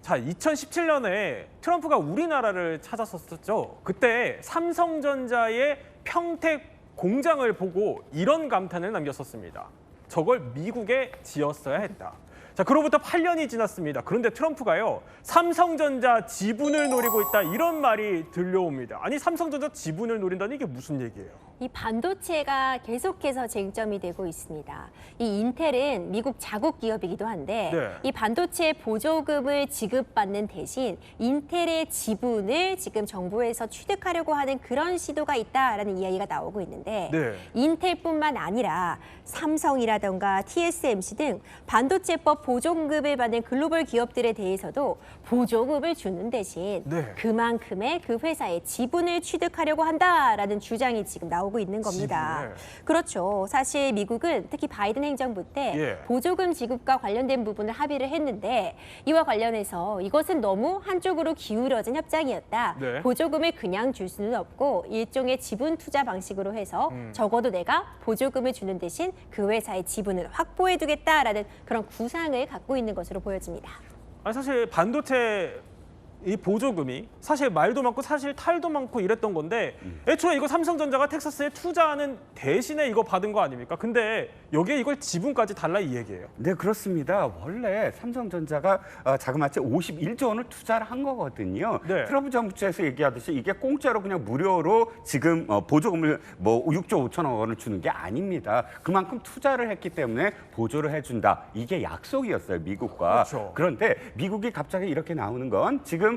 자, 2017년에 트럼프가 우리나라를 찾았었죠. 그때 삼성전자의 평택 공장을 보고 이런 감탄을 남겼었습니다. 저걸 미국에 지었어야 했다. 자, 그로부터 8년이 지났습니다. 그런데 트럼프가요, 삼성전자 지분을 노리고 있다, 이런 말이 들려옵니다. 아니, 삼성전자 지분을 노린다는 이게 무슨 얘기예요? 이 반도체가 계속해서 쟁점이 되고 있습니다. 이 인텔은 미국 자국 기업이기도 한데 네. 이 반도체 보조금을 지급받는 대신 인텔의 지분을 지금 정부에서 취득하려고 하는 그런 시도가 있다라는 이야기가 나오고 있는데 네. 인텔뿐만 아니라 삼성이라던가 TSMC 등 반도체법 보조금을 받는 글로벌 기업들에 대해서도 보조금을 주는 대신 네. 그만큼의 그 회사의 지분을 취득하려고 한다라는 주장이 지금 나오고 있는 겁니다. 지분을. 그렇죠. 사실 미국은 특히 바이든 행정부 때 예. 보조금 지급과 관련된 부분을 합의를 했는데 이와 관련해서 이것은 너무 한쪽으로 기울어진 협상이었다. 네. 보조금을 그냥 줄 수는 없고 일종의 지분 투자 방식으로 해서 적어도 내가 보조금을 주는 대신 그 회사의 지분을 확보해두겠다라는 그런 구상을 갖고 있는 것으로 보여집니다. 아니, 사실 반도체 이 보조금이 사실 말도 많고 사실 탈도 많고 이랬던 건데 애초에 이거 삼성전자가 텍사스에 투자하는 대신에 이거 받은 거 아닙니까? 근데 여기에 이걸 지분까지 달라 이 얘기예요. 네, 그렇습니다. 원래 삼성전자가 자그마치 51조 원을 투자를 한 거거든요. 네. 트럼프 정부 측에서 얘기하듯이 이게 공짜로 그냥 무료로 지금 보조금을 뭐 6조 5천억 원을 주는 게 아닙니다. 그만큼 투자를 했기 때문에 보조를 해준다. 이게 약속이었어요, 미국과. 그렇죠. 그런데 미국이 갑자기 이렇게 나오는 건 지금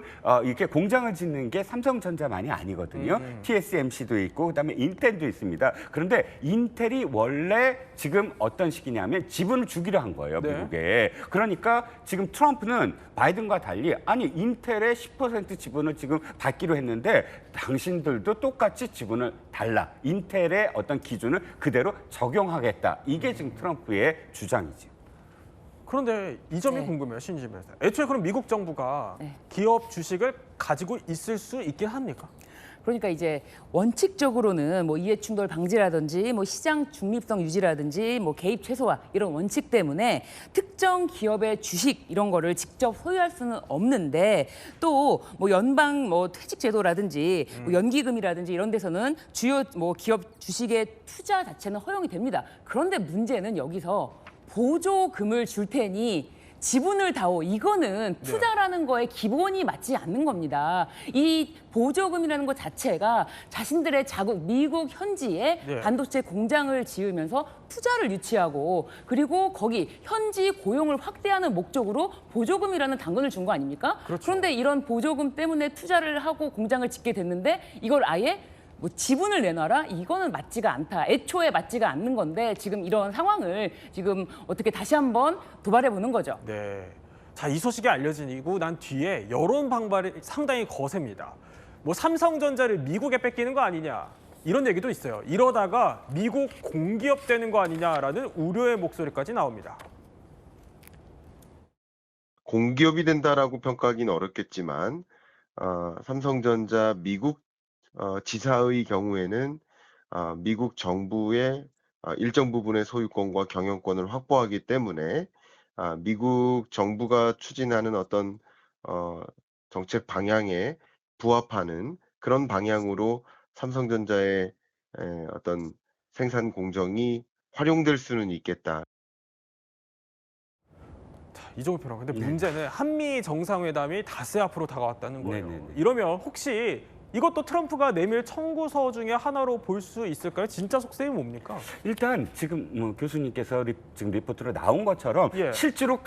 이렇게 공장을 짓는 게 삼성전자만이 아니거든요. TSMC도 있고 그다음에 인텔도 있습니다. 그런데 인텔이 원래 지금 어떤 식이냐면 지분을 주기로 한 거예요, 네. 미국에. 그러니까 지금 트럼프는 바이든과 달리 아니 인텔의 10% 지분을 지금 받기로 했는데 당신들도 똑같이 지분을 달라. 인텔의 어떤 기준을 그대로 적용하겠다. 이게 지금 트럼프의 주장이죠. 그런데 이 점이 네. 궁금해요, 신지민 변호사. 애초에 그럼 미국 정부가 네. 기업 주식을 가지고 있을 수 있긴 합니까? 그러니까 이제 원칙적으로는 뭐 이해충돌 방지라든지 뭐 시장 중립성 유지라든지 뭐 개입 최소화 이런 원칙 때문에 특정 기업의 주식 이런 거를 직접 소유할 수는 없는데 또 뭐 연방 뭐 퇴직 제도라든지 뭐 연기금이라든지 이런 데서는 주요 뭐 기업 주식의 투자 자체는 허용이 됩니다. 그런데 문제는 여기서 보조금을 줄 테니 지분을 다오. 이거는 투자라는 거에 기본이 맞지 않는 겁니다. 이 보조금이라는 것 자체가 자신들의 자국 미국 현지에 네. 반도체 공장을 지으면서 투자를 유치하고 그리고 거기 현지 고용을 확대하는 목적으로 보조금이라는 당근을 준 거 아닙니까? 그렇죠. 그런데 이런 보조금 때문에 투자를 하고 공장을 짓게 됐는데 이걸 아예 뭐 지분을 내놔라? 이거는 맞지가 않다. 애초에 맞지가 않는 건데 지금 이런 상황을 지금 어떻게 다시 한번 도발해 보는 거죠. 네. 자, 이 소식이 알려지고 난 뒤에 여론 반발이 상당히 거셉니다. 뭐 삼성전자를 미국에 뺏기는 거 아니냐, 이런 얘기도 있어요. 이러다가 미국 공기업 되는 거 아니냐라는 우려의 목소리까지 나옵니다. 공기업이 된다라고 평가하기는 어렵겠지만 삼성전자 미국 지사의 경우에는 미국 정부의 일정 부분의 소유권과 경영권을 확보하기 때문에 미국 정부가 추진하는 어떤 정책 방향에 부합하는 그런 방향으로 삼성전자의 어떤 생산 공정이 활용될 수는 있겠다. 이종우 평론. 근데 네. 문제는 한미 정상회담이 닷새 앞으로 다가왔다는 거예요. 네네네. 이러면 혹시 이것도 트럼프가 내밀 청구서 중에 하나로 볼 수 있을까요? 진짜 속셈이 뭡니까? 일단 지금 뭐 교수님께서 지금 리포트로 나온 것처럼 예. 실제로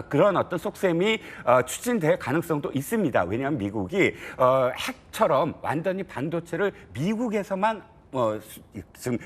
그런 어떤 속셈이 추진될 가능성도 있습니다. 왜냐하면 미국이 핵처럼 완전히 반도체를 미국에서만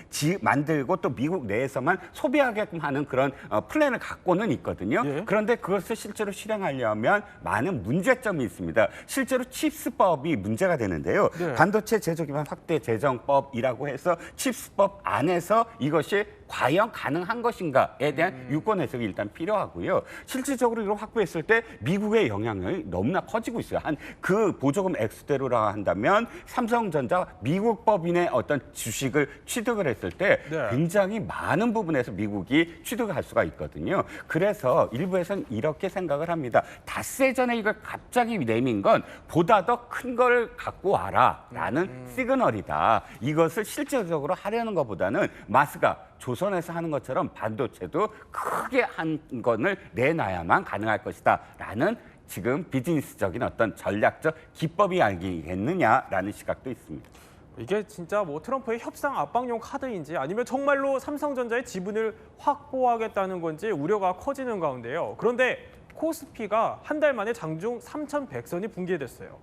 지금 만들고 또 미국 내에서만 소비하게끔 하는 그런 플랜을 갖고는 있거든요. 예. 그런데 그것을 실제로 실행하려면 많은 문제점이 있습니다. 실제로 칩스법이 문제가 되는데요. 네. 반도체 제조 기반 확대 재정법이라고 해서 칩스법 안에서 이것이 과연 가능한 것인가에 대한 유권 해석이 일단 필요하고요. 실질적으로 이걸 확보했을 때 미국의 영향력이 너무나 커지고 있어요. 한 그 보조금 액수대로라 한다면 삼성전자 미국 법인의 어떤 주식을 취득을 했을 때 네. 굉장히 많은 부분에서 미국이 취득할 수가 있거든요. 그래서 일부에서는 이렇게 생각을 합니다. 닷새 전에 이걸 갑자기 내민 건 보다 더 큰 걸 갖고 와라라는 시그널이다. 이것을 실질적으로 하려는 것보다는 마스가 조선에서 하는 것처럼 반도체도 크게 한 건을 내놔야만 가능할 것이다라는 지금 비즈니스적인 어떤 전략적 기법이 아니겠느냐라는 시각도 있습니다. 이게 진짜 뭐 트럼프의 협상 압박용 카드인지 아니면 정말로 삼성전자의 지분을 확보하겠다는 건지 우려가 커지는 가운데요. 그런데 코스피가 한 달 만에 장중 3,100선이 붕괴됐어요.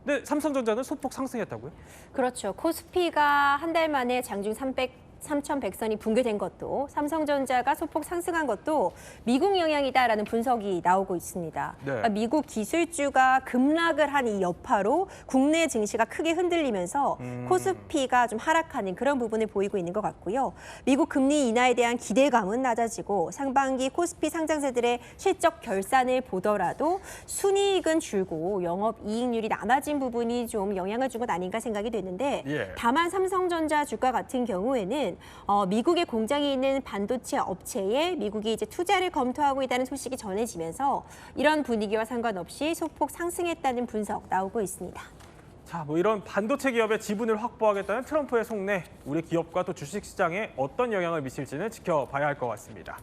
근데 삼성전자는 소폭 상승했다고요? 그렇죠. 코스피가 한 달 만에 장중 3,100선이 붕괴된 것도 삼성전자가 소폭 상승한 것도 미국 영향이다라는 분석이 나오고 있습니다. 네. 그러니까 미국 기술주가 급락을 한 이 여파로 국내 증시가 크게 흔들리면서 코스피가 좀 하락하는 그런 부분을 보이고 있는 것 같고요. 미국 금리 인하에 대한 기대감은 낮아지고 상반기 코스피 상장세들의 실적 결산을 보더라도 순이익은 줄고 영업이익률이 낮아진 부분이 좀 영향을 준 것 아닌가 생각이 되는데 예. 다만 삼성전자 주가 같은 경우에는 미국의 공장이 있는 반도체 업체에 미국이 이제 투자를 검토하고 있다는 소식이 전해지면서 이런 분위기와 상관없이 소폭 상승했다는 분석 나오고 있습니다. 자, 뭐 이런 반도체 기업의 지분을 확보하겠다는 트럼프의 속내, 우리 기업과 또 주식시장에 어떤 영향을 미칠지는 지켜봐야 할 것 같습니다.